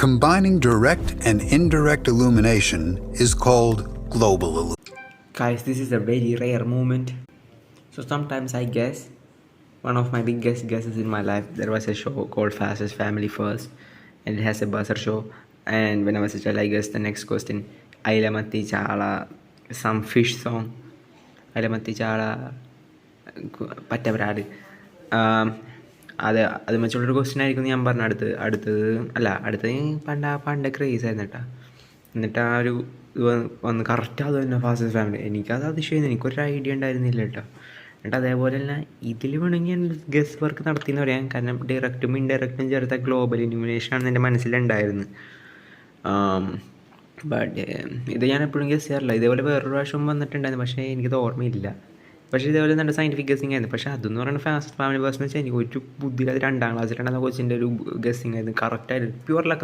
Combining direct and indirect illumination is called global illumination. Guys, this is a very rare moment. So sometimes I guess one of my biggest guesses in my life, there was a show called Fastest Family First, and it has a buzzer show. And when I was a child, I guess the next question, Ailamati Chala, some fish song. Ailamati Chala, പറ്റവരാട് അത് വെച്ചുള്ളൊരു question ആയിരിക്കും ഞാൻ പറഞ്ഞ അടുത്തത് പണ്ട് craze ആയിരുന്നു കേട്ടോ. എന്നിട്ട് ആ ഒരു ഇത് വന്ന് കറക്റ്റ് അത് തന്നെ ഫാസ്റ്റസ്റ്റ് ഫാമിലി. എനിക്കത് അതിശയം, എനിക്കൊരു ഐഡിയ ഉണ്ടായിരുന്നില്ല കേട്ടോ. എന്നിട്ട് അതേപോലെ തന്നെ ഇതിൽ വേണമെങ്കിൽ ഞാൻ ഗസ് വർക്ക് നടത്തിയെന്ന് പറയാം. കാരണം ഡയറക്റ്റും ഇൻഡയറക്റ്റും ചേർത്ത ഗ്ലോബൽ ഇലുമിനേഷനാണ് എൻ്റെ മനസ്സിലുണ്ടായിരുന്നത്. ബട്ട് ഇത് ഞാൻ എപ്പോഴും ഗസ് ചെയ്യാറില്ല. ഇതേപോലെ വേറൊരു പ്രാവശ്യം വന്നിട്ടുണ്ടായിരുന്നു, പക്ഷേ എനിക്കത് ഓർമ്മയില്ല. പക്ഷേ ഇതേപോലെ നല്ല സയൻറ്റിഫിക് ഗസ്സിങ് ആയിരുന്നു. പക്ഷേ അതെന്ന് പറയുന്നത് ഫാസ്റ്റ് ഫാമിലി ബസ് എന്ന് വെച്ചാൽ എനിക്ക് ഒരു ബുദ്ധിയിൽ അത് 2ാം ക്ലാസ്സിലുണ്ടാകുന്ന കൊച്ചിൻ്റെ ഒരു ഗസ്സിങ് ആയിരുന്നു. കറക്റ്റായിരുന്നു, പ്യുവർ ലക്ക്.